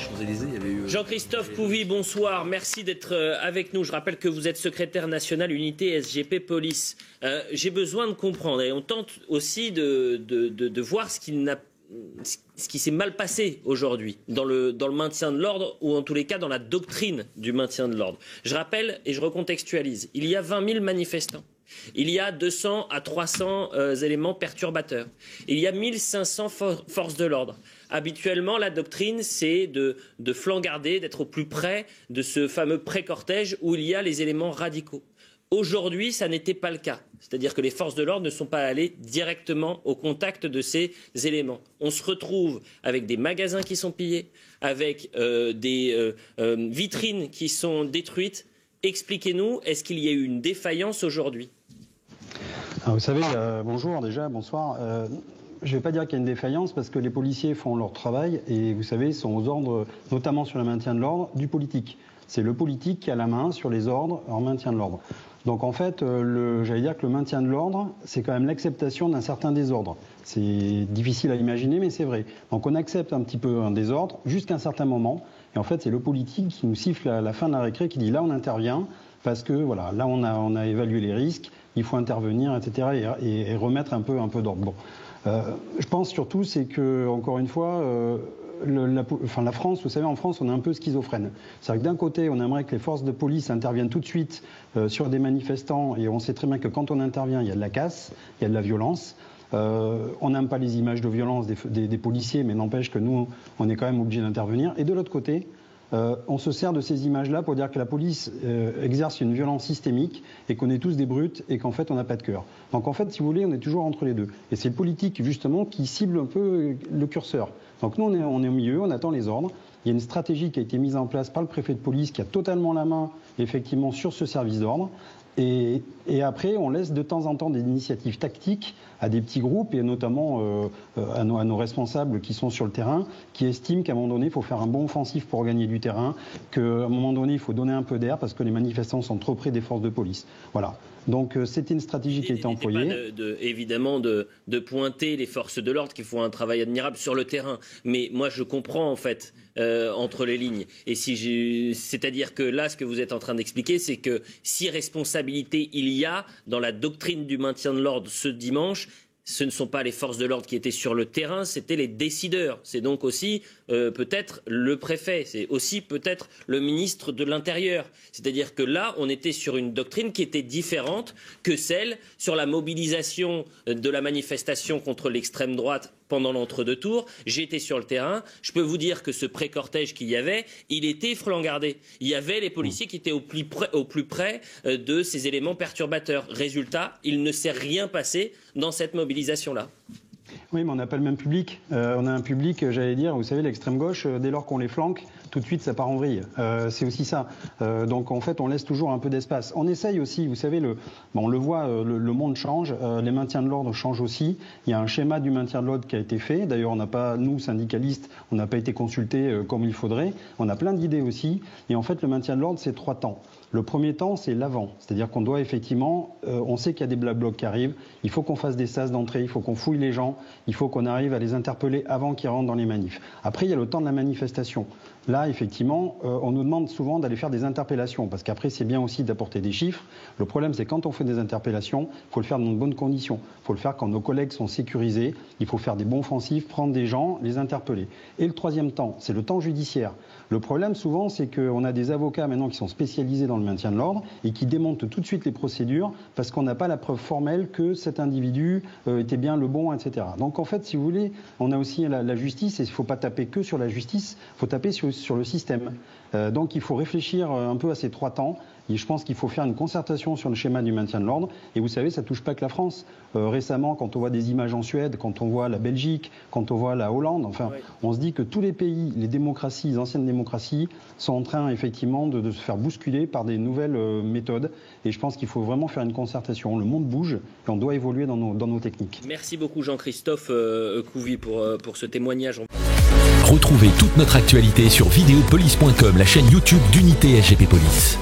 Champs-Élysées, il y avait eu... Jean-Christophe Couvi, bonsoir. Merci d'être avec nous. Je rappelle que vous êtes secrétaire national unité SGP Police. J'ai besoin de comprendre, et on tente aussi de voir ce qui s'est mal passé aujourd'hui dans le maintien de l'ordre, ou en tous les cas dans la doctrine du maintien de l'ordre. Je rappelle et je recontextualise. Il y a 20 000 manifestants. Il y a 200 à 300 éléments perturbateurs. Il y a 1500 forces de l'ordre. Habituellement, la doctrine, c'est de flangarder, d'être au plus près de ce fameux pré-cortège où il y a les éléments radicaux. Aujourd'hui, ça n'était pas le cas. C'est-à-dire que les forces de l'ordre ne sont pas allées directement au contact de ces éléments. On se retrouve avec des magasins qui sont pillés, avec des vitrines qui sont détruites. Expliquez-nous, est-ce qu'il y a eu une défaillance aujourd'hui ? Vous savez, bonjour déjà, bonsoir. Je ne vais pas dire qu'il y a une défaillance parce que les policiers font leur travail et vous savez, ils sont aux ordres, notamment sur le maintien de l'ordre, du politique. C'est le politique qui a la main sur les ordres en maintien de l'ordre. Donc en fait, j'allais dire que le maintien de l'ordre, c'est quand même l'acceptation d'un certain désordre. C'est difficile à imaginer, mais c'est vrai. Donc on accepte un petit peu un désordre jusqu'à un certain moment. Et en fait, c'est le politique qui nous siffle à la fin de la récré, qui dit là on intervient parce que voilà, là on a évalué les risques, il faut intervenir, etc. et remettre un peu d'ordre. Bon. Je pense surtout, c'est que, encore une fois, la France, vous savez, en France, on est un peu schizophrène. C'est-à-dire que d'un côté, on aimerait que les forces de police interviennent tout de suite sur des manifestants, et on sait très bien que quand on intervient, il y a de la casse, il y a de la violence. On n'aime pas les images de violence des policiers, mais n'empêche que nous, on est quand même obligé d'intervenir. Et de l'autre côté, on se sert de ces images-là pour dire que la police exerce une violence systémique et qu'on est tous des brutes et qu'en fait on n'a pas de cœur. Donc en fait, si vous voulez, on est toujours entre les deux. Et c'est le politique justement qui cible un peu le curseur. Donc nous, on est au milieu, on attend les ordres. Il y a une stratégie qui a été mise en place par le préfet de police qui a totalement la main effectivement sur ce service d'ordre. Et après, on laisse de temps en temps des initiatives tactiques à des petits groupes et notamment à nos responsables qui sont sur le terrain, qui estiment qu'à un moment donné, il faut faire un bon offensif pour gagner du terrain, qu'à un moment donné, il faut donner un peu d'air parce que les manifestants sont trop près des forces de police. Voilà. Donc c'était une stratégie qui a été employée. Évidemment de pointer les forces de l'ordre qui font un travail admirable sur le terrain. Mais moi, je comprends en fait entre les lignes. Et c'est-à-dire que là, ce que vous êtes en train d'expliquer, c'est que si responsabilité il y a dans la doctrine du maintien de l'ordre ce dimanche, ce ne sont pas les forces de l'ordre qui étaient sur le terrain, c'était les décideurs. C'est donc aussi peut-être le préfet, c'est aussi peut-être le ministre de l'Intérieur. C'est-à-dire que là, on était sur une doctrine qui était différente que celle sur la mobilisation de la manifestation contre l'extrême droite pendant l'entre-deux tours. J'ai été sur le terrain. Je peux vous dire que ce pré-cortège qu'il y avait, il était flangardé. Il y avait les policiers qui étaient au plus près de ces éléments perturbateurs. Résultat, il ne s'est rien passé dans cette mobilisation-là. Oui, mais on n'a pas le même public. On a un public, j'allais dire, vous savez, l'extrême gauche, dès lors qu'on les flanque, tout de suite, ça part en vrille. C'est aussi ça. Donc, en fait, on laisse toujours un peu d'espace. On essaye aussi, vous savez, on le voit, le monde change, les maintiens de l'ordre changent aussi. Il y a un schéma du maintien de l'ordre qui a été fait. D'ailleurs, on n'a pas, nous, syndicalistes, on n'a pas été consultés comme il faudrait. On a plein d'idées aussi. Et en fait, le maintien de l'ordre, c'est 3 temps. Le premier temps, c'est l'avant. C'est-à-dire qu'on doit effectivement, on sait qu'il y a des black blocs qui arrivent. Il faut qu'on fasse des sas d'entrée, il faut qu'on fouille les gens, il faut qu'on arrive à les interpeller avant qu'ils rentrent dans les manifs. Après, il y a le temps de la manifestation. Là, effectivement, on nous demande souvent d'aller faire des interpellations, parce qu'après, c'est bien aussi d'apporter des chiffres. Le problème, c'est quand on fait des interpellations, il faut le faire dans de bonnes conditions. Il faut le faire quand nos collègues sont sécurisés. Il faut faire des bons offensifs, prendre des gens, les interpeller. Et le troisième temps, c'est le temps judiciaire. Le problème, souvent, c'est qu'on a des avocats maintenant qui sont spécialisés dans le maintien de l'ordre et qui démontent tout de suite les procédures parce qu'on n'a pas la preuve formelle que cet individu était bien le bon, etc. Donc, en fait, si vous voulez, on a aussi la justice et il ne faut pas taper que sur la justice, il faut taper sur le système. Donc il faut réfléchir un peu à ces 3 temps. Et je pense qu'il faut faire une concertation sur le schéma du maintien de l'ordre. Et vous savez, ça ne touche pas que la France. Récemment, quand on voit des images en Suède, quand on voit la Belgique, quand on voit la Hollande, enfin, oui, on se dit que tous les pays, les démocraties, les anciennes démocraties, sont en train effectivement de se faire bousculer par des nouvelles méthodes. Et je pense qu'il faut vraiment faire une concertation. Le monde bouge et on doit évoluer dans nos techniques. Merci beaucoup Jean-Christophe Couvi pour ce témoignage. Retrouvez toute notre actualité sur videopolice.com, la chaîne YouTube d'Unité SGP Police.